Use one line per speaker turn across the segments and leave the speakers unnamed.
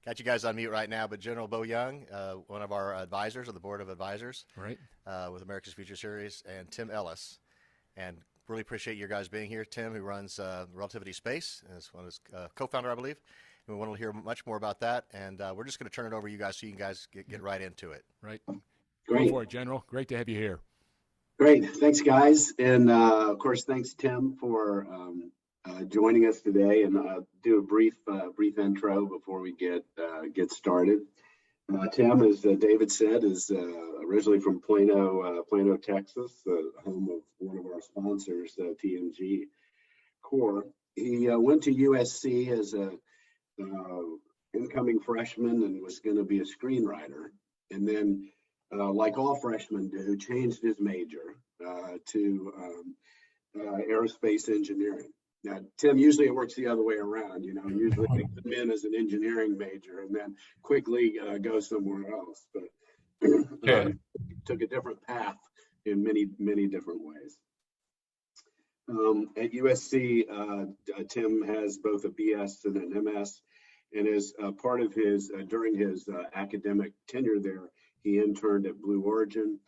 Got you guys on mute right now, but General Bo Young, one of our advisors of the Board of Advisors
Right.
With America's Future Series, and Tim Ellis. And really appreciate you guys being here. Tim, who runs Relativity Space, is one of his co-founder, I believe. And we want to hear much more about that. And we're just going to turn it over to you guys so you guys get right into it.
Right.
Great.
Go for it, General. Great to have you here.
Great. Thanks, guys. And of course, thanks, Tim, for joining us today. And I'll do a brief intro before we get started. Tim, as David said, is originally from Plano, Texas, home of one of our sponsors, TMG Core. He went to USC as a incoming freshman and was going to be a screenwriter. And then, like all freshmen do, changed his major to aerospace engineering. Now, Tim, usually it works the other way around. Usually they come in as an engineering major and then quickly go somewhere else. But took a different path in many different ways. At USC, Tim has both a BS and an MS, and as part of his during his academic tenure there, he interned at Blue Origin,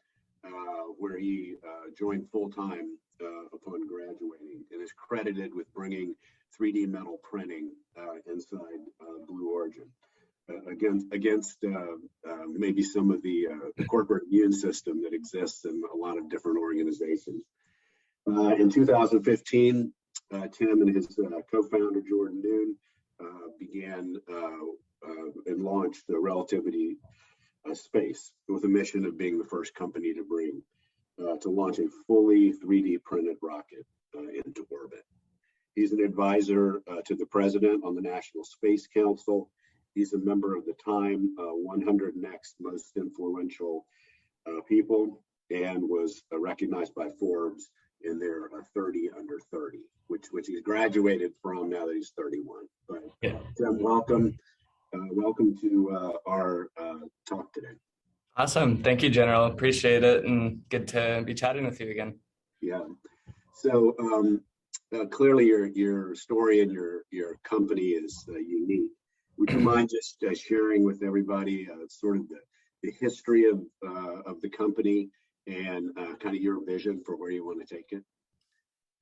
where he joined full-time upon graduating, and is credited with bringing 3D metal printing inside Blue Origin against maybe some of the corporate immune system that exists in a lot of different organizations. In 2015, Tim and his co-founder Jordan Noon began and launched the Relativity Space with a mission of being the first company to launch a fully 3D printed rocket into orbit. He's an advisor to the president on the National Space Council. He's a member of the Time 100 Next Most Influential People, and was recognized by Forbes in their 30 under 30, which he's graduated from now that he's 31. But Tim, welcome to our talk today.
Awesome. Thank you, General. Appreciate it, and good to be chatting with you again.
Yeah. So clearly your story and your company is unique. Would you mind just sharing with everybody sort of the history of the company and kind of your vision for where you want to take it?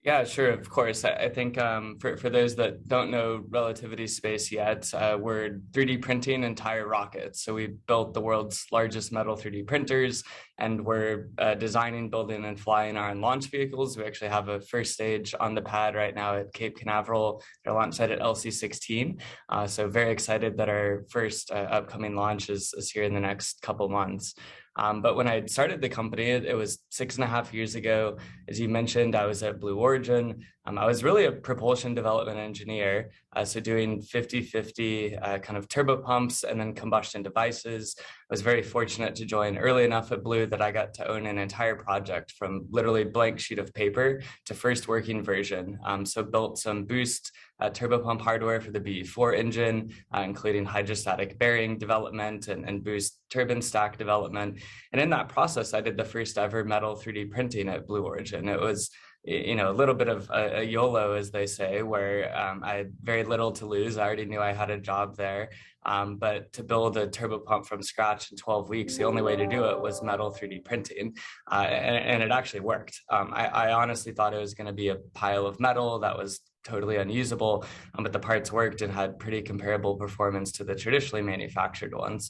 Yeah, sure, of course. I think for those that don't know Relativity Space yet, we're 3D printing entire rockets. So we built the world's largest metal 3D printers, and we're designing, building, and flying our own launch vehicles. We actually have a first stage on the pad right now at Cape Canaveral, our launch site at LC-16. So very excited that our first upcoming launch is here in the next couple months. But when I started the company, it was 6.5 years ago. As you mentioned, I was at Blue Origin. I was really a propulsion development engineer, so doing 50-50 kind of turbopumps and then combustion devices. I was very fortunate to join early enough at Blue that I got to own an entire project from literally blank sheet of paper to first working version. So built some boost turbopump hardware for the BE4 engine, including hydrostatic bearing development and boost turbine stack development. And in that process, I did the first ever metal 3D printing at Blue Origin. It was a little bit of a YOLO, as they say, where I had very little to lose. I already knew I had a job there. But to build a turbopump from scratch in 12 weeks, the only way to do it was metal 3D printing. And it actually worked. I honestly thought it was going to be a pile of metal that was totally unusable, but the parts worked and had pretty comparable performance to the traditionally manufactured ones.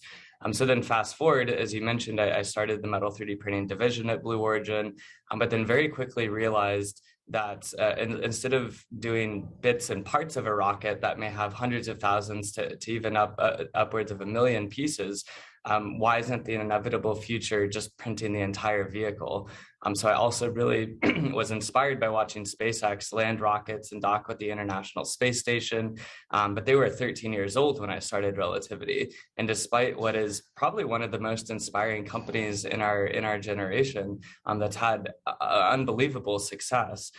So then fast forward, as you mentioned, I started the metal 3D printing division at Blue Origin, but then very quickly realized that instead of doing bits and parts of a rocket that may have hundreds of thousands to even upwards of 1 million pieces, why isn't the inevitable future just printing the entire vehicle? So I also really was inspired by watching SpaceX land rockets and dock with the International Space Station, but they were 13 years old when I started Relativity. And despite what is probably one of the most inspiring companies in our generation that's had unbelievable success,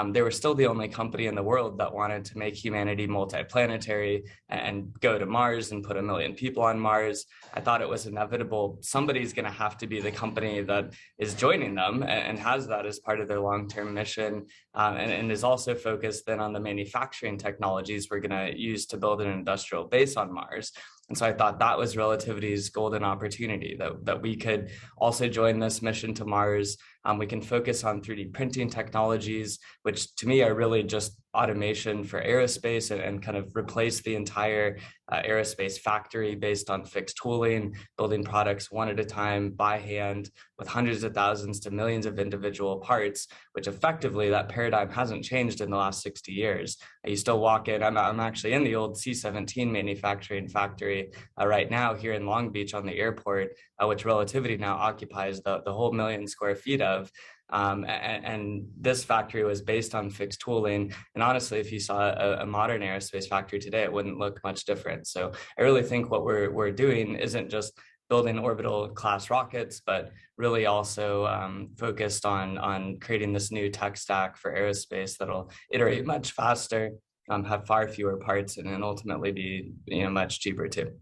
they were still the only company in the world that wanted to make humanity multiplanetary and go to Mars and put 1 million people on Mars. I thought it was inevitable. Somebody's going to have to be the company that is joining them and has that as part of their long-term mission, and is also focused then on the manufacturing technologies we're going to use to build an industrial base on Mars. And so I thought that was Relativity's golden opportunity, that we could also join this mission to Mars. We can focus on 3D printing technologies, which to me are really just automation for aerospace, and kind of replace the entire aerospace factory based on fixed tooling, building products one at a time by hand with hundreds of thousands to millions of individual parts, which effectively that paradigm hasn't changed in the last 60 years. You still walk in, I'm actually in the old C-17 manufacturing factory right now here in Long Beach on the airport, which Relativity now occupies the whole 1 million square feet of. And this factory was based on fixed tooling. And honestly, if you saw a modern aerospace factory today, it wouldn't look much different. So I really think what we're doing isn't just building orbital class rockets, but really also focused on creating this new tech stack for aerospace that'll iterate much faster, have far fewer parts, and then ultimately be much cheaper too.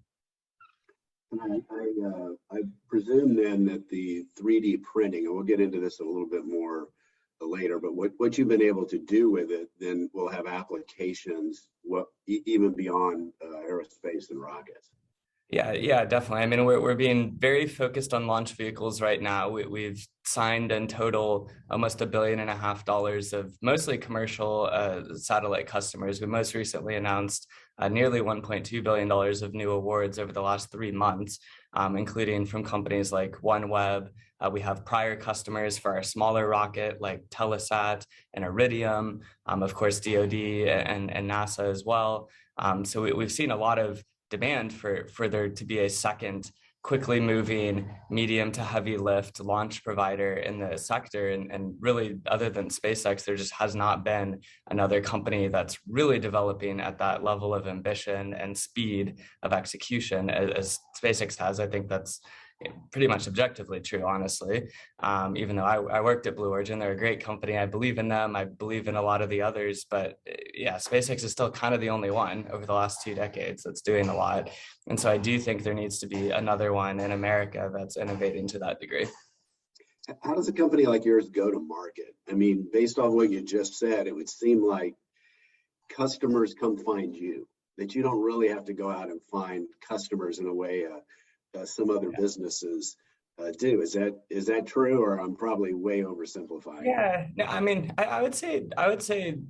And I presume then that the 3D printing, and we'll get into this a little bit more later, but what you've been able to do with it then will have applications even beyond aerospace and rockets.
Yeah, definitely. I mean, we're being very focused on launch vehicles right now. We've signed in total almost $1.5 billion of mostly commercial satellite customers. We most recently announced nearly $1.2 billion of new awards over the last 3 months, including from companies like Webb. We have prior customers for our smaller rocket like Telesat and Iridium, of course, DoD and NASA as well. So we've seen a lot of demand for there to be a second quickly moving medium to heavy lift launch provider in the sector. And really, other than SpaceX, there just has not been another company that's really developing at that level of ambition and speed of execution as SpaceX has. I think that's pretty much objectively true, honestly. Even though I worked at Blue Origin, they're a great company. I believe in them. I believe in a lot of the others, but yeah, SpaceX is still kind of the only one over the last 2 decades that's doing a lot. And so I do think there needs to be another one in America that's innovating to that degree.
How does a company like yours go to market? I mean, based on what you just said, it would seem like customers come find you, that you don't really have to go out and find customers in a way some other businesses do. Is that true, or I'm probably way oversimplifying?
Yeah, no, I mean, I would say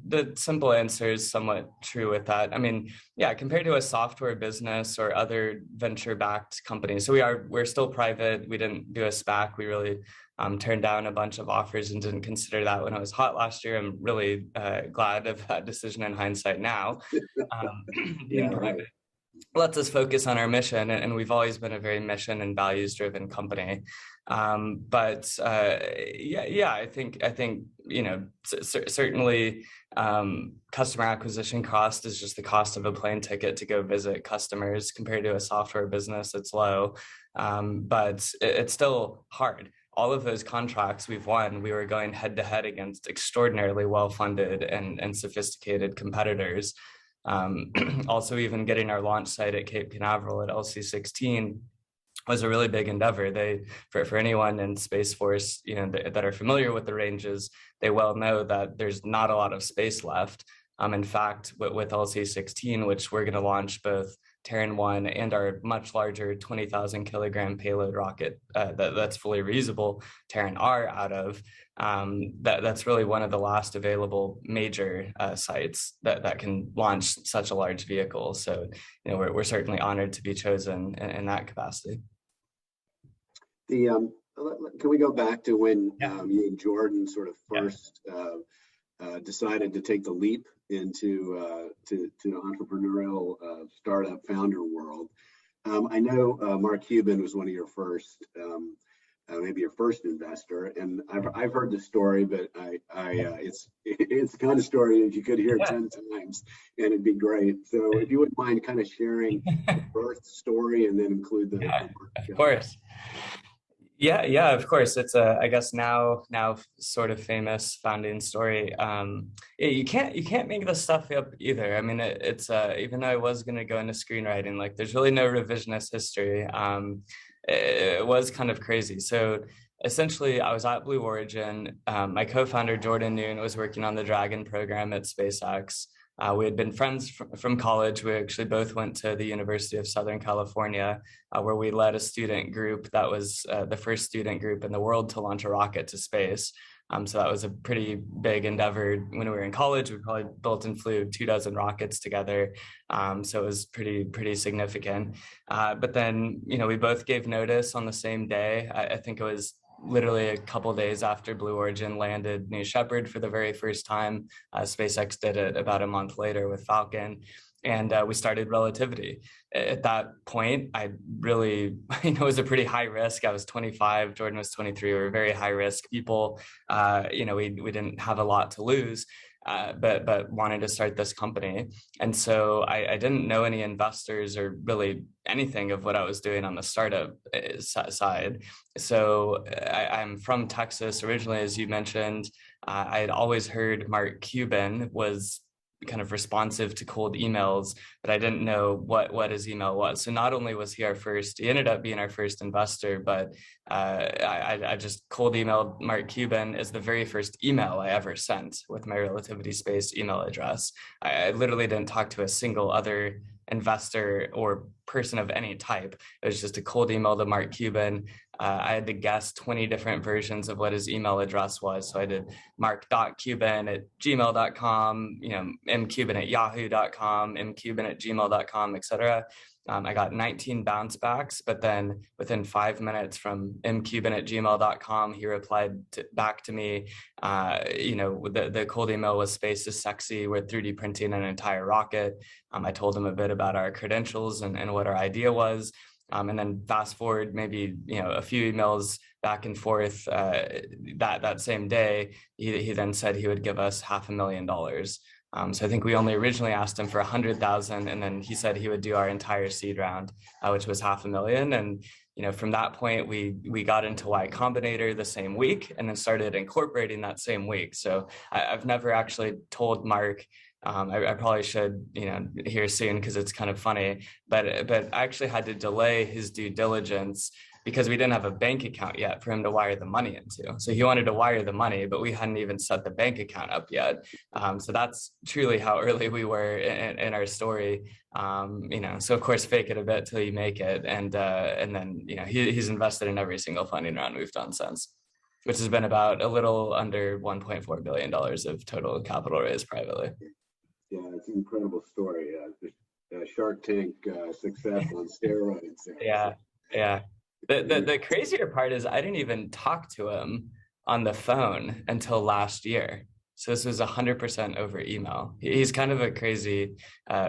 the simple answer is somewhat true with that. I mean, yeah, compared to a software business or other venture-backed companies, so we're still private. We didn't do a SPAC. We really turned down a bunch of offers and didn't consider that when it was hot last year. I'm really glad of that decision in hindsight now. Being private lets us focus on our mission, and we've always been a very mission and values driven company. But I think certainly customer acquisition cost is just the cost of a plane ticket to go visit customers. Compared to a software business, it's low, but it's still hard. All of those contracts we've won, we were going head to head against extraordinarily well-funded and sophisticated competitors. Also, even getting our launch site at Cape Canaveral at LC-16 was a really big endeavor. For anyone in Space Force, that are familiar with the ranges, they well know that there's not a lot of space left. In fact, with LC-16, which we're going to launch both Terran 1 and our much larger 20,000 kilogram payload rocket that's fully reusable, Terran R, out of, that's really one of the last available major sites that can launch such a large vehicle. So, we're certainly honored to be chosen in that capacity.
Can we go back to when you and Jordan sort of first decided to take the leap into to entrepreneurial startup founder world? I know Mark Cuban was one of your first, maybe your first investor, and I've heard the story, but it's the kind of story that you could hear 10 times, and it'd be great. So if you wouldn't mind kind of sharing the birth story and then include the
of course. Yeah, of course. It's I guess now sort of famous founding story. You can't make this stuff up either. I mean, it's even though I was going to go into screenwriting, like there's really no revisionist history. It was kind of crazy. So essentially, I was at Blue Origin. My co-founder Jordan Noon was working on the Dragon program at SpaceX. We had been friends from college. We actually both went to the University of Southern California, where we led a student group that was the first student group in the world to launch a rocket to space. So that was a pretty big endeavor. When we were in college, we probably built and flew 24 rockets together. So it was pretty significant. But then, we both gave notice on the same day. I think it was literally a couple of days after Blue Origin landed New Shepard for the very first time. SpaceX did it about a month later with Falcon. And we started Relativity. At that point, I really, it was a pretty high risk. I was 25, Jordan was 23. We were very high risk people. We didn't have a lot to lose, but wanted to start this company. And so I didn't know any investors or really anything of what I was doing on the startup side. So I'm from Texas originally, as you mentioned. I had always heard Mark Cuban was kind of responsive to cold emails, but I didn't know what his email was. So not only was he ended up being our first investor, but I just cold emailed Mark Cuban as the very first email I ever sent with my Relativity Space email address. I literally didn't talk to a single other investor or person of any type. It was just a cold email to Mark Cuban. I had to guess 20 different versions of what his email address was. So I did mark.cuban@gmail.com, mcuban@yahoo.com, mcuban@gmail.com, etc. I got 19 bounce backs, but then within 5 minutes from mcuban@gmail.com, he replied back to me, the cold email was "Space is sexy. We're 3D printing an entire rocket." I told him a bit about our credentials and what our idea was. And then fast forward maybe a few emails back and forth. That same day, he then said he would give us $500,000. So I think we only originally asked him for 100,000, and then he said he would do our entire seed round, which was $500,000. And from that point, we got into Y Combinator the same week, and then started incorporating that same week. So I've never actually told Mark. I probably should, here soon, because it's kind of funny, but I actually had to delay his due diligence because we didn't have a bank account yet for him to wire the money into. So he wanted to wire the money, but we hadn't even set the bank account up yet. So that's truly how early we were in our story. So of course, fake it a bit till you make it. And then, he's invested in every single funding round we've done since, which has been about a little under $1.4 billion of total capital raised privately.
Yeah, it's an incredible story. Shark Tank success on steroids.
Yeah. The crazier part is I didn't even talk to him on the phone until last year. So this was 100% over email. He's kind of a crazy,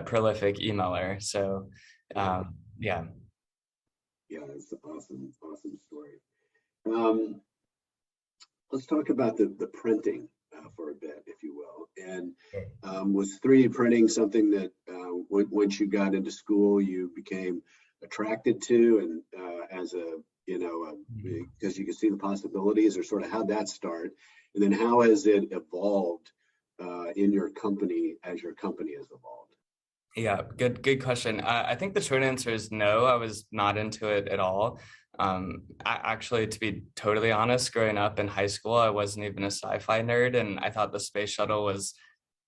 prolific emailer. So, yeah.
Yeah, it's an awesome story. Let's talk about the printing for a bit, if you will. And was 3D printing something that once you got into school, you became attracted to, and because you could see the possibilities, or sort of how'd that start? And then how has it evolved in your company as your company has evolved?
Yeah, good question. I think the short answer is no, I was not into it at all. Actually, to be totally honest, growing up in high school, I wasn't even a sci-fi nerd, and I thought the space shuttle was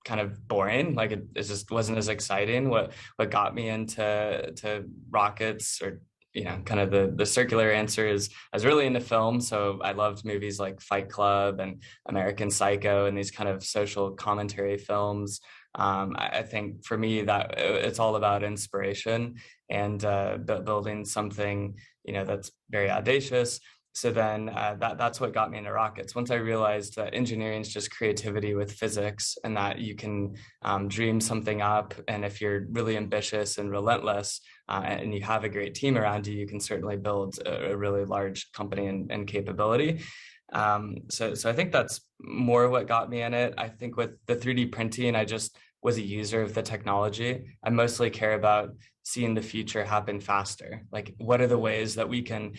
kind of boring. Like it just wasn't as exciting. What got me into rockets, or kind of the circular answer is I was really into film. So I loved movies like Fight Club and American Psycho and these kind of social commentary films. I think for me that it's all about inspiration and building something, that's very audacious. So then that's what got me into rockets. Once I realized that engineering is just creativity with physics, and that you can dream something up. And if you're really ambitious and relentless and you have a great team around you, you can certainly build a really large company and capability. So I think that's more what got me in it. I think with the 3D printing, I just was a user of the technology. I mostly care about seeing the future happen faster. Like, what are the ways that we can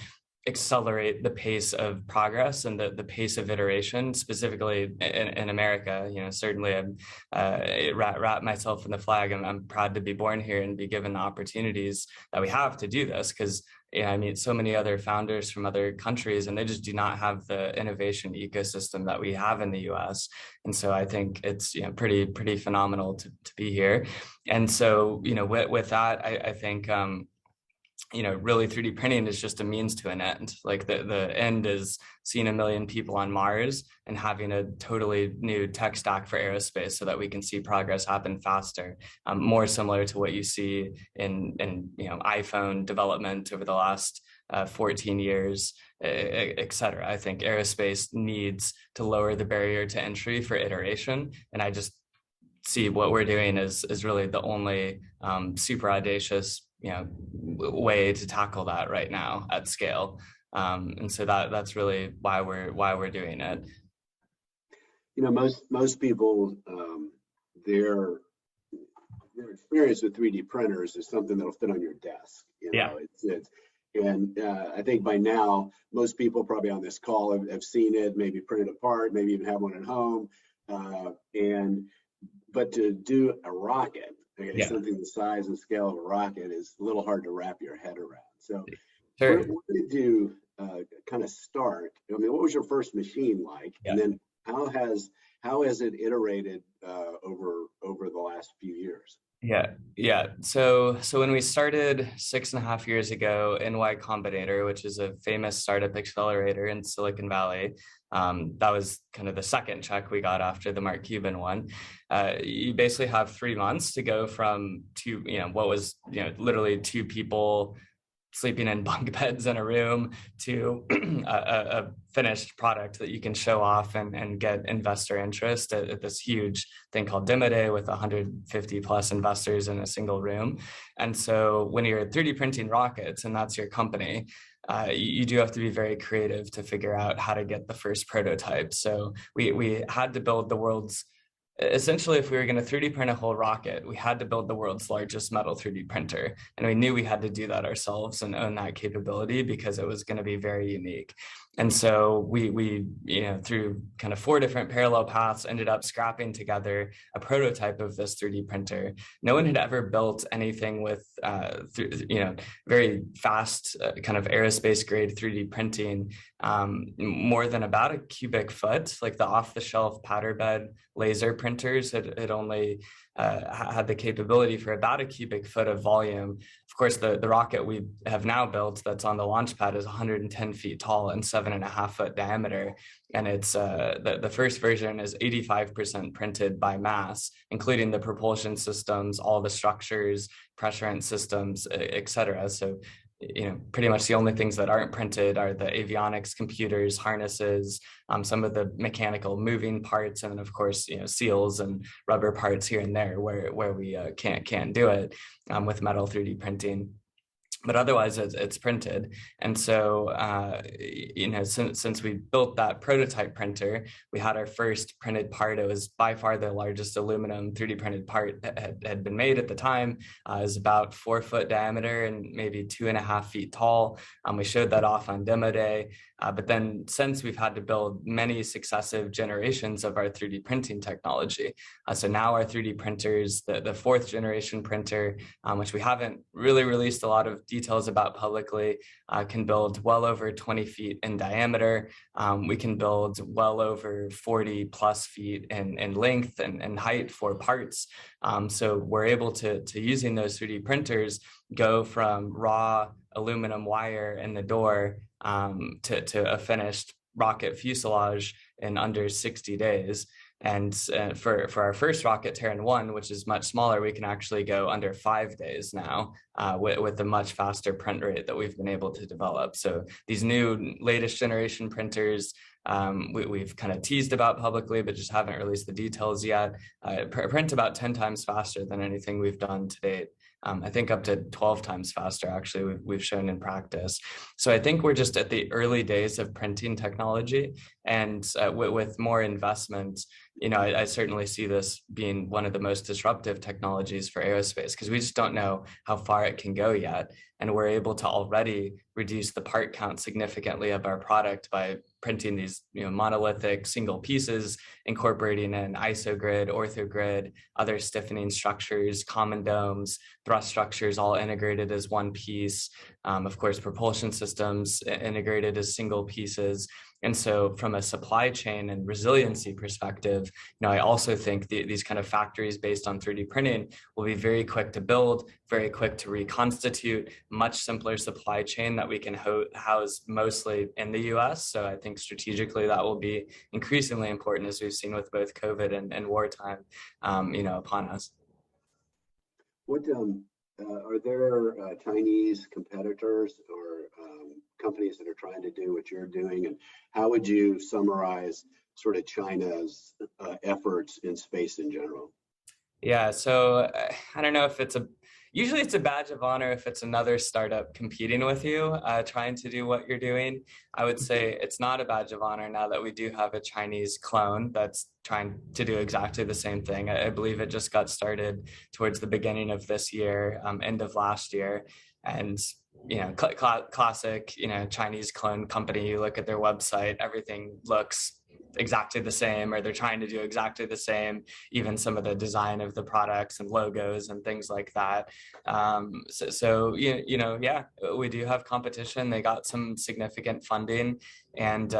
accelerate the pace of progress and the pace of iteration, specifically in America? Certainly I wrap myself in the flag. I'm proud to be born here and be given the opportunities that we have to do this, because I meet so many other founders from other countries, and they just do not have the innovation ecosystem that we have in the US. And so I think it's pretty phenomenal to be here. And so with that, I think really 3D printing is just a means to an end. Like the end is seeing 1 million people on Mars and having a totally new tech stack for aerospace so that we can see progress happen faster, more similar to what you see in iPhone development over the last 14 years, et cetera. I think aerospace needs to lower the barrier to entry for iteration. And I just see what we're doing is really the only super audacious way to tackle that right now at scale, and so that's really why we're doing it.
Most people, their experience with 3D printers is something that'll fit on your desk. And I think by now most people probably on this call have seen it, maybe printed a part, maybe even have one at home, but to do a rocket, something the size and scale of a rocket, is a little hard to wrap your head around. So
sure.
Where did you kind of start? I mean, what was your first machine like? And then how has it iterated over the last few years?
Yeah. So when we started 6.5 years ago in Y Combinator, which is a famous startup accelerator in Silicon Valley, that was kind of the second check we got after the Mark Cuban one. You basically have 3 months to go from what was literally 2 people sleeping in bunk beds in a room to a finished product that you can show off and get investor interest at this huge thing called Demo Day with 150 plus investors in a single room. And so when you're 3D printing rockets and that's your company, you do have to be very creative to figure out how to get the first prototype. So we had to build the world's, essentially, if we were going to 3D print a whole rocket, we had to build the world's largest metal 3D printer. And we knew we had to do that ourselves and own that capability because it was going to be very unique. And so we through kind of 4 different parallel paths, ended up scrapping together a prototype of this 3D printer. No one had ever built anything with, very fast kind of aerospace grade 3D printing, more than about a cubic foot. Like the off-the-shelf powder bed laser printers had only had the capability for about a cubic foot of volume. Of course, the rocket we have now built that's on the launch pad is 110 feet tall and 7.5 foot diameter. And it's the first version is 85% printed by mass, including the propulsion systems, all the structures, pressurant systems, et cetera. So pretty much the only things that aren't printed are the avionics, computers, harnesses, some of the mechanical moving parts, and then of course, seals and rubber parts here and there where we can't do it with metal 3D printing. But otherwise, it's printed. And so, since we built that prototype printer, we had our first printed part. It was by far the largest aluminum 3D printed part that had been made at the time. It was about 4 foot diameter and maybe 2.5 feet tall. We showed that off on Demo Day. But then since we've had to build many successive generations of our 3D printing technology. So now our 3D printers, the 4th generation printer, which we haven't really released a lot of details about publicly, can build well over 20 feet in diameter. We can build well over 40 plus feet in length and height for parts. So we're able to using those 3D printers, go from raw aluminum wire in the door to a finished rocket fuselage in under 60 days. And for our first rocket, Terran 1, which is much smaller, we can actually go under 5 days now with a much faster print rate that we've been able to develop. So these new latest generation printers, we've kind of teased about publicly, but just haven't released the details yet. Print about 10 times faster than anything we've done to date. I think up to 12 times faster, actually, we've shown in practice. So I think we're just at the early days of printing technology, and with more investment, I certainly see this being one of the most disruptive technologies for aerospace because we just don't know how far it can go yet. And we're able to already reduce the part count significantly of our product by printing these monolithic single pieces, incorporating an isogrid, orthogrid, other stiffening structures, common domes, thrust structures all integrated as one piece. Of course, propulsion systems integrated as single pieces. And so from a supply chain and resiliency perspective, I also think these kind of factories based on 3D printing will be very quick to build, very quick to reconstitute, much simpler supply chain that we can house mostly in the US. So I think strategically that will be increasingly important as we've seen with both COVID and wartime, upon us.
What are there Chinese competitors or companies that are trying to do what you're doing, and how would you summarize sort of China's efforts in space in general?
Yeah, so I don't know if usually it's a badge of honor if it's another startup competing with you, trying to do what you're doing. I would say it's not a badge of honor now that we do have a Chinese clone that's trying to do exactly the same thing. I believe it just got started towards the beginning of this year, end of last year. And classic, Chinese clone company, you look at their website, everything looks exactly the same, or they're trying to do exactly the same, even some of the design of the products and logos and things like that. Yeah, we do have competition. They got some significant funding, and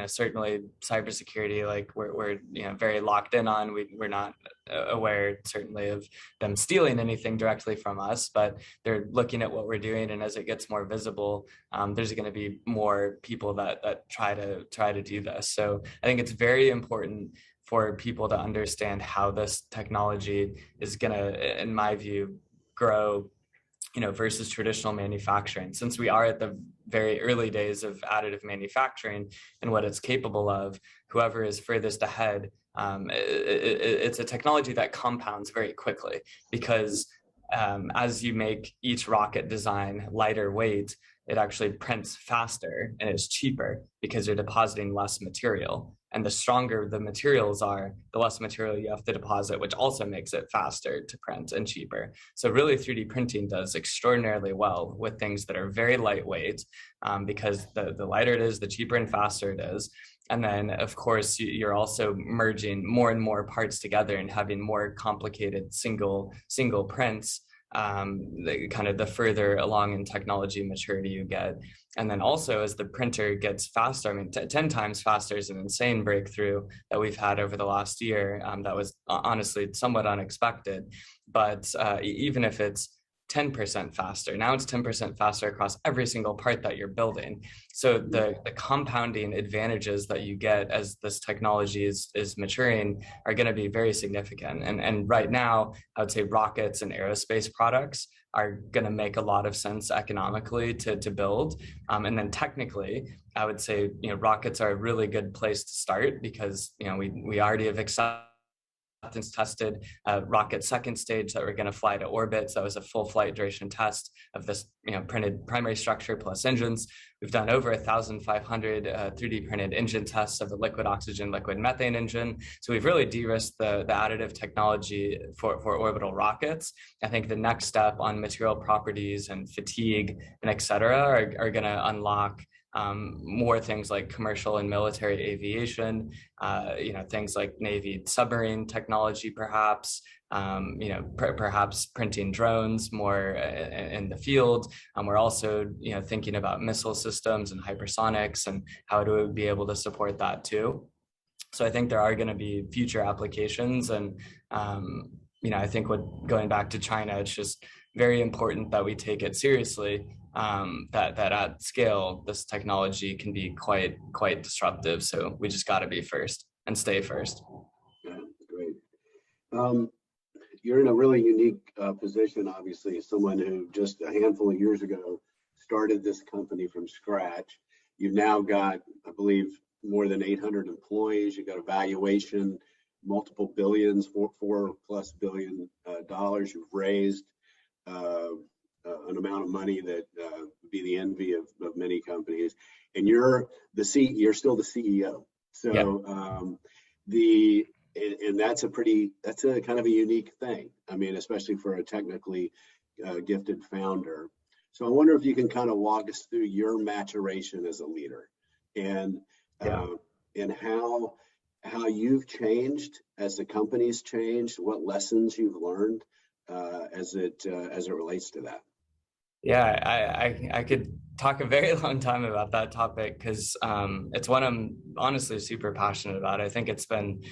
certainly cybersecurity, like we're very locked in on. We're not aware certainly of them stealing anything directly from us, but they're looking at what we're doing, and as it gets more visible, there's going to be more people that try to do this. So I think it's very important for people to understand how this technology is going to, in my view, grow versus traditional manufacturing. Since we are at the very early days of additive manufacturing and what it's capable of, whoever is furthest ahead, it's a technology that compounds very quickly because as you make each rocket design lighter weight, it actually prints faster and it's cheaper because you're depositing less material. And the stronger the materials are, the less material you have to deposit, which also makes it faster to print and cheaper. So really 3D printing does extraordinarily well with things that are very lightweight because the lighter it is, the cheaper and faster it is. And then, of course, you're also merging more and more parts together and having more complicated single prints, the further along in technology maturity you get. And then also as the printer gets faster, 10 times faster is an insane breakthrough that we've had over the last year. That was honestly somewhat unexpected, but even if it's 10% faster. Now it's 10% faster across every single part that you're building. So the compounding advantages that you get as this technology is maturing are going to be very significant. And right now, I would say rockets and aerospace products are going to make a lot of sense economically to build. And then technically, I would say, rockets are a really good place to start because, we already have tested rocket second stage that we're going to fly to orbit. So that was a full flight duration test of this printed primary structure plus engines. We've done over 1,500 3D printed engine tests of the liquid oxygen, liquid methane engine. So we've really de-risked the additive technology for orbital rockets. I think the next step on material properties and fatigue and et cetera are going to unlock more things like commercial and military aviation, things like Navy submarine technology, perhaps, perhaps printing drones more in the field. We're also, thinking about missile systems and hypersonics and how do we be able to support that too. So I think there are going to be future applications. And, I think going back to China, it's just very important that we take it seriously. That at scale, this technology can be quite disruptive. So we just got to be first and stay first.
Yeah, great. You're in a really unique position, obviously, as someone who just a handful of years ago started this company from scratch. You've now got, I believe, more than 800 employees. You've got a valuation, multiple billions, $4+ billion you've raised. An amount of money that would be the envy of many companies, and you're still the CEO. So and that's a kind of a unique thing. I mean, especially for a technically gifted founder. So I wonder if you can kind of walk us through your maturation as a leader, and and how you've changed as the company's changed, what lessons you've learned as it relates to that.
Yeah, I could talk a very long time about that topic because it's one I'm honestly super passionate about. I think it's been,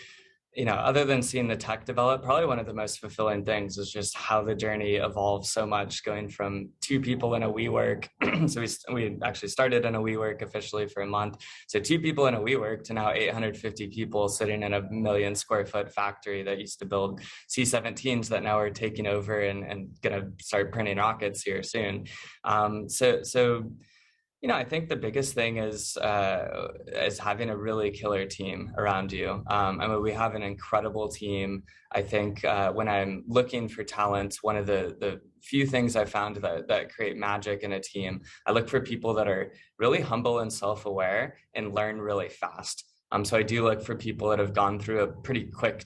other than seeing the tech develop, probably one of the most fulfilling things is just how the journey evolved so much, going from 2 people in a WeWork. So we actually started in a WeWork officially for a month. So 2 people in a WeWork to now 850 people sitting in a 1 million square foot factory that used to build C-17s that now are taking over and gonna start printing rockets here soon. I think the biggest thing is having a really killer team around you. I mean, we have an incredible team. I think when I'm looking for talent, one of the few things I found that create magic in a team, I look for people that are really humble and self-aware and learn really fast. So I do look for people that have gone through a pretty quick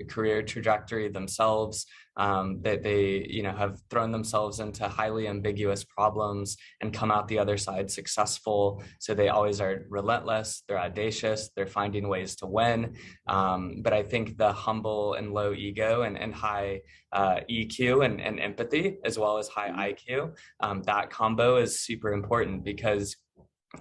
career trajectory themselves, that they, have thrown themselves into highly ambiguous problems and come out the other side successful. So they always are relentless, they're audacious, they're finding ways to win. But I think the humble and low ego and high EQ and empathy, as well as high IQ, that combo is super important because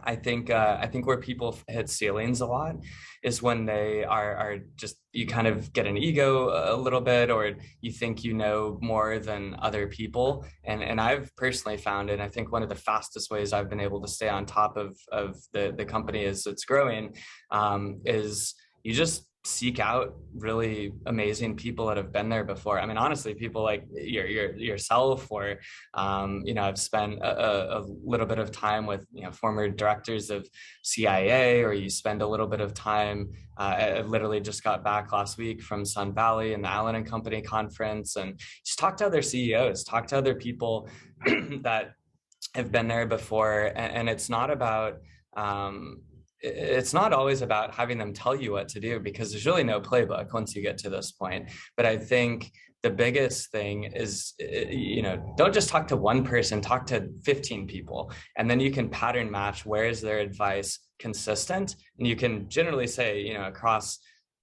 I think where people hit ceilings a lot is when they are just, you kind of get an ego a little bit, or you think you know more than other people. And I've personally found, and I think one of the fastest ways I've been able to stay on top of the company as it's growing, is you just seek out really amazing people that have been there before. I mean, honestly, people like yourself, or I've spent a little bit of time with former directors of CIA, or you spend a little bit of time. I literally just got back last week from Sun Valley and the Allen and Company conference, and just talk to other CEOs, talk to other people that have been there before, and it's not about. It's not always about having them tell you what to do, because there's really no playbook once you get to this point. But I think the biggest thing is, don't just talk to one person, talk to 15 people, and then you can pattern match where is their advice consistent. And you can generally say, across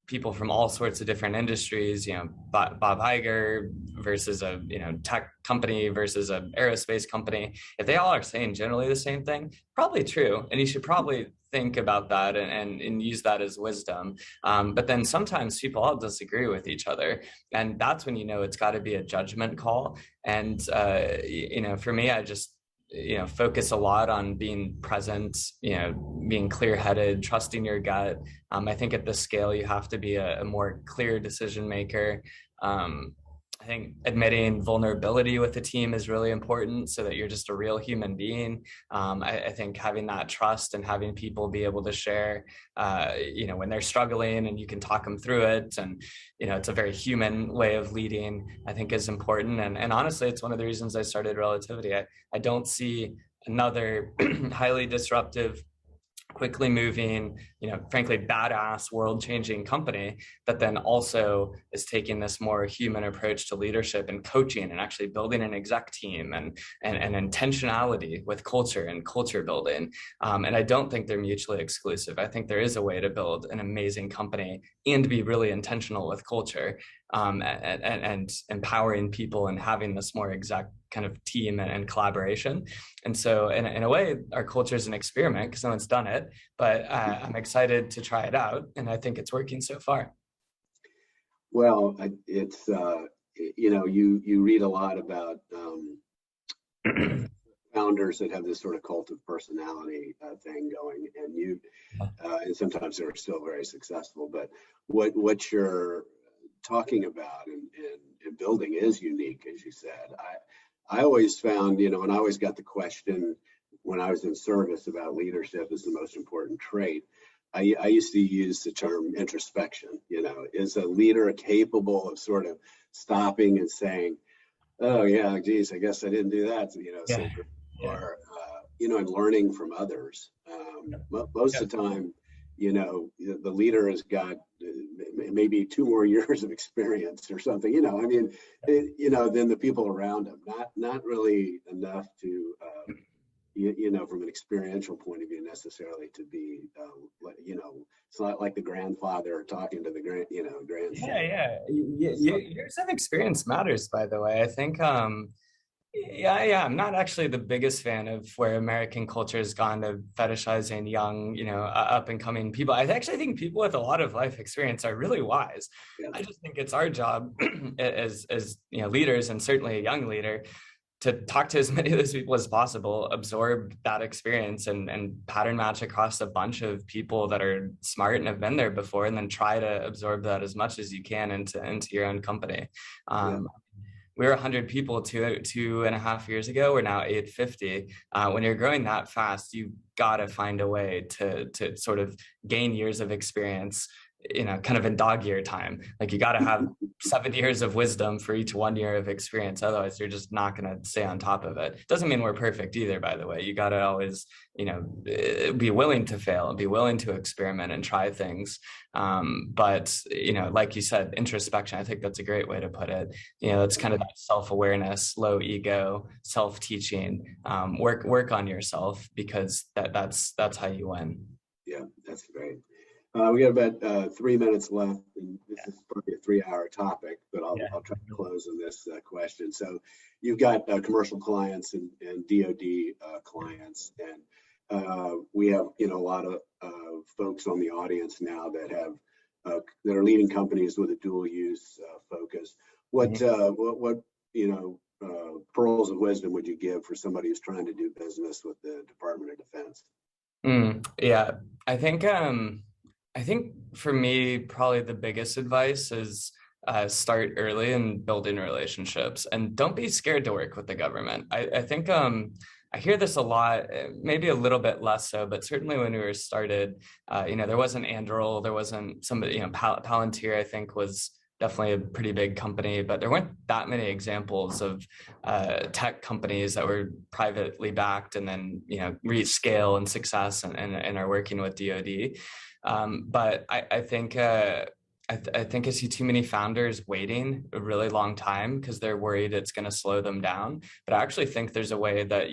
people from all sorts of different industries, Bob Iger versus a tech company versus an aerospace company, if they all are saying generally the same thing, probably true, and you should probably think about that and use that as wisdom. But then sometimes people all disagree with each other, and that's when it's got to be a judgment call. And for me, I just focus a lot on being present, being clear-headed, trusting your gut. I think at this scale, you have to be a more clear decision maker. I think admitting vulnerability with the team is really important, so that you're just a real human being. I think having that trust and having people be able to share, when they're struggling, and you can talk them through it. And, it's a very human way of leading, I think, is important. And honestly, it's one of the reasons I started Relativity. I don't see another highly disruptive, quickly moving, frankly, badass, world-changing company that then also is taking this more human approach to leadership and coaching, and actually building an exec team and intentionality with culture and culture building. And I don't think they're mutually exclusive. I think there is a way to build an amazing company and be really intentional with culture, and empowering people and having this more exec kind of team and collaboration. And so in a way, our culture is an experiment because no one's done it, but I'm excited to try it out, and I think it's working so far.
Well, it's you read a lot about founders that have this sort of cult of personality thing going, and and sometimes they're still very successful. But what you're talking about and building is unique, as you said. I always found, and I always got the question when I was in service about leadership is the most important trait. I used to use the term introspection. Is a leader capable of sort of stopping and saying, "Oh yeah, geez, I guess I didn't do that," or and learning from others. Most of the time, the leader has got maybe 2 more years of experience or something, than the people around him. Not really enough to, from an experiential point of view necessarily to be, it's not like the grandfather talking to the grandson.
Years of experience matters, by the way. I think, I'm not actually the biggest fan of where American culture has gone to fetishizing young, up and coming people. I actually think people with a lot of life experience are really wise.
Yeah.
I just think it's our job as leaders, and certainly a young leader, to talk to as many of those people as possible, absorb that experience and pattern match across a bunch of people that are smart and have been there before, and then try to absorb that as much as you can into your own company. We were 100 people 2.5 years ago. We're now 850. When you're growing that fast, you got to find a way to sort of gain years of experience, kind of in dog year time. Like, you got to have 7 years of wisdom for each 1 year of experience. Otherwise, you're just not going to stay on top of it. Doesn't mean we're perfect either, by the way. You got to always, be willing to fail and be willing to experiment and try things. But, like you said, introspection, I think that's a great way to put it. It's kind of that self-awareness, low ego, self-teaching, work on yourself, because that's how you win.
Yeah, that's great. We got about 3 minutes left, and this is probably a 3-hour topic, but I'll try to close on this question. So you've got commercial clients and DoD clients, and we have a lot of folks on the audience now that have that are leading companies with a dual use focus. What pearls of wisdom would you give for somebody who's trying to do business with the Department of Defense?
I think for me, probably the biggest advice is start early and building relationships, and don't be scared to work with the government. I think I hear this a lot, maybe a little bit less so, but certainly when we were started, there wasn't Anduril, there wasn't somebody, Palantir, I think, was definitely a pretty big company, but there weren't that many examples of tech companies that were privately backed and then, reach scale and success and are working with DoD. But I think I see too many founders waiting a really long time because they're worried it's going to slow them down. But I actually think there's a way that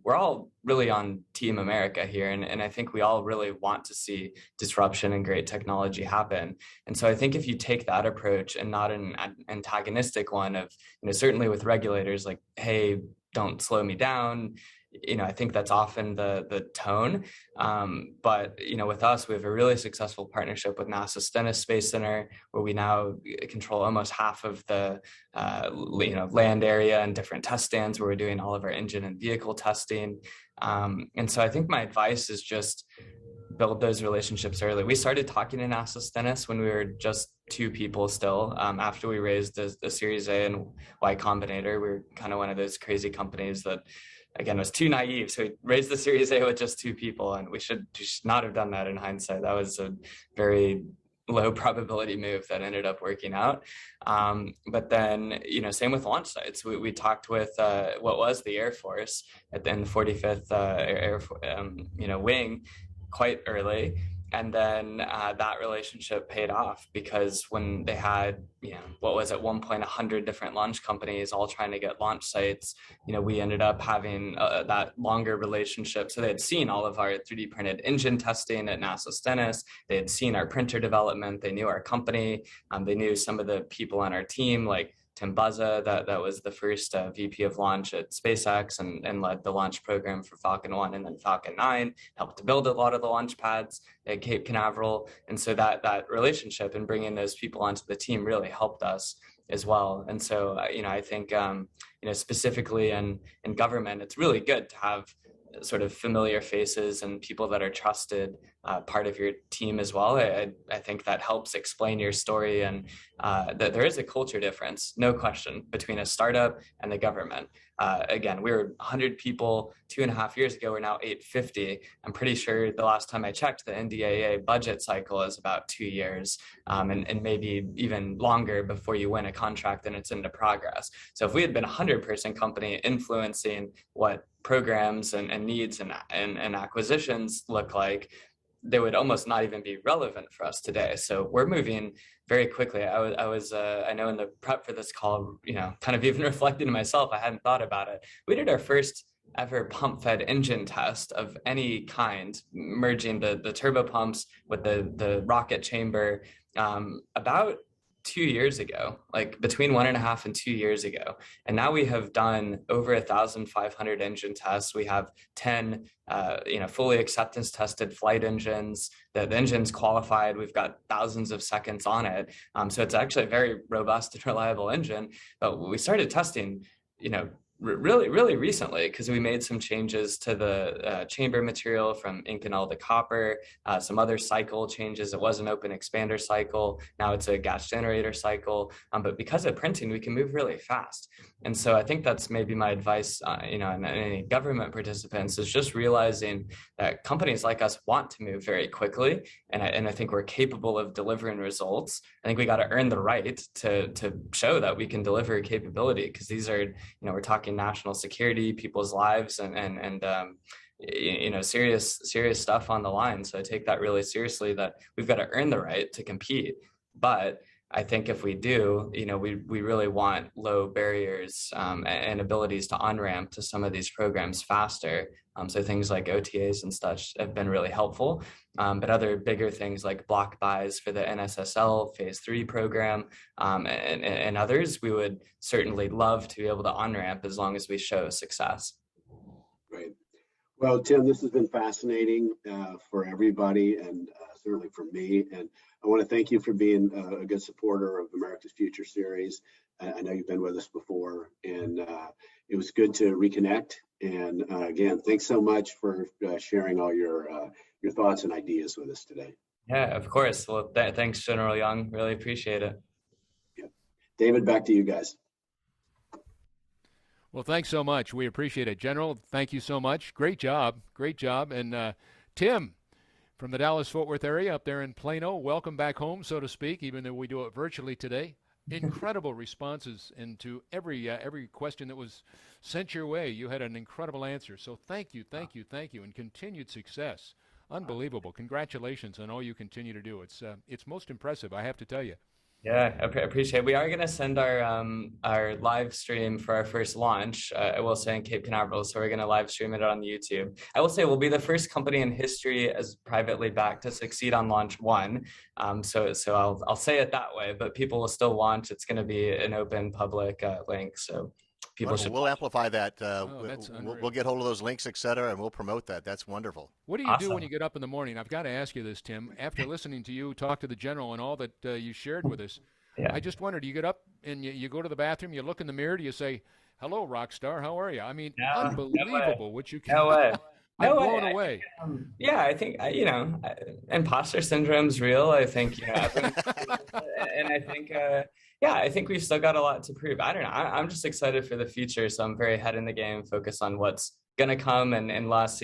we're all really on Team America here. And I think we all really want to see disruption and great technology happen. And so I think if you take that approach and not an antagonistic one of, certainly with regulators like, hey, don't slow me down, I think that's often the tone. But, with us, we have a really successful partnership with NASA Stennis Space Center, where we now control almost half of the, land area and different test stands where we're doing all of our engine and vehicle testing. And so I think my advice is just build those relationships early. We started talking to NASA Stennis when we were just 2 people still. After we raised the Series A and Y Combinator, we were kind of one of those crazy companies that, again, was too naive. So we raised the Series A with just 2 people, and we should not have done that in hindsight. That was a very low probability move that ended up working out. But then, same with launch sites. We talked with what was the Air Force at the 45th Wing quite early. And then that relationship paid off, because when they had, what was at one point 100 different launch companies all trying to get launch sites, we ended up having that longer relationship. So they had seen all of our 3D printed engine testing at NASA Stennis. They had seen our printer development. They knew our company. They knew some of the people on our team, like Tim Buzza, that was the first VP of launch at SpaceX and led the launch program for Falcon 1 and then Falcon 9, helped to build a lot of the launch pads at Cape Canaveral. And so that relationship and bringing those people onto the team really helped us as well. And so, I think, specifically in government, it's really good to have sort of familiar faces and people that are trusted part of your team as well. I think that helps explain your story, and that there is a culture difference, no question, between a startup and the government. Again, we were 100 people 2.5 years ago. We're now 850. I'm pretty sure the last time I checked, the NDAA budget cycle is about 2 years, and maybe even longer before you win a contract and it's into progress. So if we had been a 100-person company influencing what programs and needs and acquisitions look like, they would almost not even be relevant for us today. So we're moving very quickly. I know in the prep for this call, kind of even reflecting to myself, I hadn't thought about it. We did our first ever pump fed engine test of any kind, merging the turbo pumps with the rocket chamber about 2 years ago, like between 1.5 and 2 years ago. And now we have done over 1,500 engine tests. We have 10, fully acceptance tested flight engines. The engine's qualified. We've got thousands of seconds on it. So it's actually a very robust and reliable engine. But we started testing, really recently, because we made some changes to the chamber material from Inconel to copper, some other cycle changes. It was an open expander cycle. Now it's a gas generator cycle. But because of printing, we can move really fast. And so I think that's maybe my advice, and any government participants, is just realizing that companies like us want to move very quickly. And I think we're capable of delivering results. I think we got to earn the right to show that we can deliver capability, because these are, we're talking national security, people's lives, and serious stuff on the line. So I take that really seriously, that we've got to earn the right to compete. But I think if we do, we really want low barriers and abilities to on-ramp to some of these programs faster. So things like OTAs and such have been really helpful. But other bigger things like block buys for the NSSL Phase 3 program and others, we would certainly love to be able to on-ramp as long as we show success.
Right. Well, Tim, this has been fascinating for everybody, and certainly for me. And I want to thank you for being a good supporter of America's Future series. I know you've been with us before, and it was good to reconnect. And again, thanks so much for sharing all your thoughts and ideas with us today.
Yeah, of course. Well, thanks, General Young. Really appreciate it.
Yeah. David, back to you guys.
Well, thanks so much. We appreciate it. General, thank you so much. Great job. Great job. And Tim, from the Dallas-Fort Worth area up there in Plano, welcome back home, so to speak, even though we do it virtually today. Incredible responses into every question that was sent your way. You had an incredible answer. So thank you, and continued success. Unbelievable. Congratulations on all you continue to do. It's most impressive, I have to tell you.
Yeah, I appreciate it. We are going to send our live stream for our first launch, I will say, in Cape Canaveral. So we're going to live stream it on YouTube. I will say we'll be the first company in history as privately backed to succeed on launch 1. So I'll say it that way, but people will still launch. It's going to be an open public link. So people should.
We'll amplify that. We'll get hold of those links, et cetera, and we'll promote that. That's wonderful.
What do you do when you get up in the morning? I've got to ask you this, Tim. After listening to you talk to the general and all that you shared with us, yeah. I just wondered, you get up and you go to the bathroom, you look in the mirror, do you say, "Hello, rock star, how are you?" I mean, unbelievable what you can do.
No way.
I'm blown away.
Yeah, I think, imposter syndrome's real. I think, and I think, I think we've still got a lot to prove. I don't know. I'm just excited for the future. So I'm very ahead in the game, focused on what's going to come and less,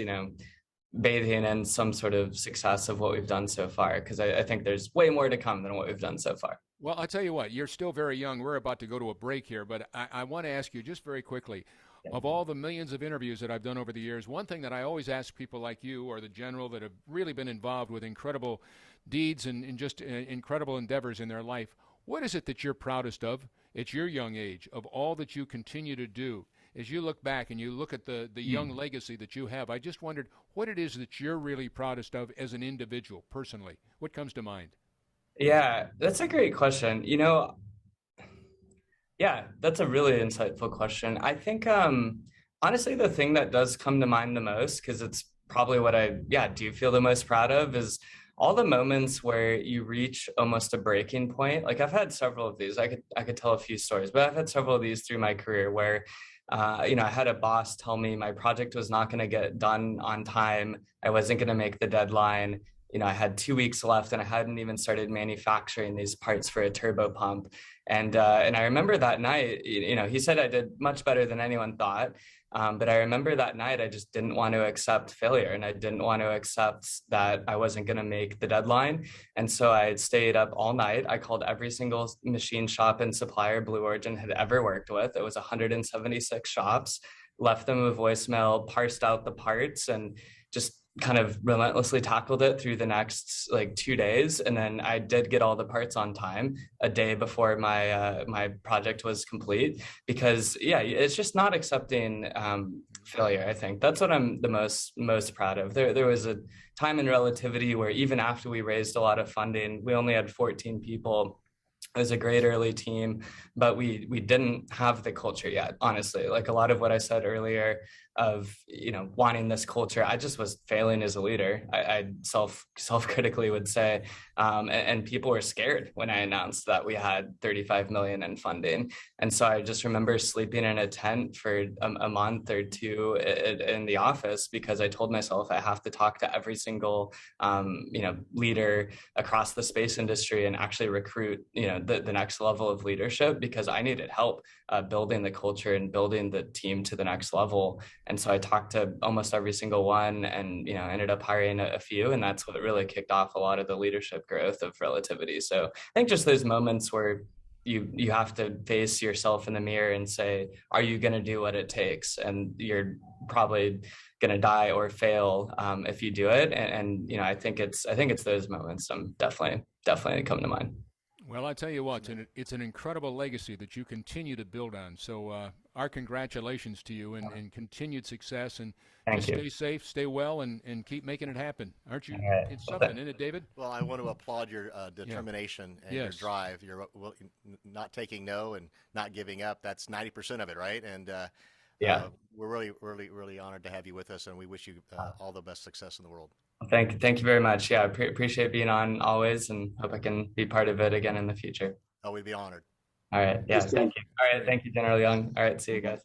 bathing in some sort of success of what we've done so far. Because I think there's way more to come than what we've done so far.
Well, I'll tell you what, you're still very young. We're about to go to a break here, but I want to ask you just very quickly, of all the millions of interviews that I've done over the years, one thing that I always ask people like you or the general that have really been involved with incredible deeds and just incredible endeavors in their life, what is it that you're proudest of at your young age, of all that you continue to do? As you look back and you look at the young legacy that you have, I just wondered what it is that you're really proudest of as an individual, personally. What comes to mind?
Yeah, that's a great question. Yeah, that's a really insightful question. I think, honestly, the thing that does come to mind the most, because it's probably what I do feel the most proud of, is all the moments where you reach almost a breaking point. Like I've had several of these. I could tell a few stories, but I've had several of these through my career where, I had a boss tell me my project was not going to get done on time. I wasn't going to make the deadline. I had 2 weeks left and I hadn't even started manufacturing these parts for a turbo pump. And I remember that night, he said I did much better than anyone thought. But I remember that night, I just didn't want to accept failure, and I didn't want to accept that I wasn't going to make the deadline. And so I had stayed up all night. I called every single machine shop and supplier Blue Origin had ever worked with. It was 176 shops, left them a voicemail, parsed out the parts, and just kind of relentlessly tackled it through the next like 2 days, and then I did get all the parts on time a day before my project was complete. Because yeah, it's just not accepting failure. I think that's what I'm the most proud of. There was a time in Relativity where even after we raised a lot of funding, we only had 14 people. It was a great early team, but we didn't have the culture yet, honestly. Like a lot of what I said earlier of, wanting this culture, I just was failing as a leader. I self-critically would say, and people were scared when I announced that we had 35 million in funding. And so I just remember sleeping in a tent for a month or two in the office, because I told myself I have to talk to every single, leader across the space industry and actually recruit, the next level of leadership, because I needed help building the culture and building the team to the next level. And so I talked to almost every single one, and ended up hiring a few, and that's what really kicked off a lot of the leadership growth of Relativity. So I think just those moments where you have to face yourself in the mirror and say, are you going to do what it takes? And you're probably going to die or fail if you do it. And I think it's those moments definitely come to mind.
Well, I tell you what, it's an incredible legacy that you continue to build on. So our congratulations to you, and continued success. And just stay safe, stay well, and keep making it happen. Aren't you?
Right.
It's something, isn't it, David?
Well, I want to applaud your determination and your drive. You're not taking no and not giving up. That's 90% of it, right? And we're really honored to have you with us, and we wish you all the best success in the world.
Thank you very much. Yeah, I appreciate being on always, and hope I can be part of it again in the future.
Oh, we'd be honored.
All right. Yeah. Thank you. All right. Thank you, General Young. All right. See you guys.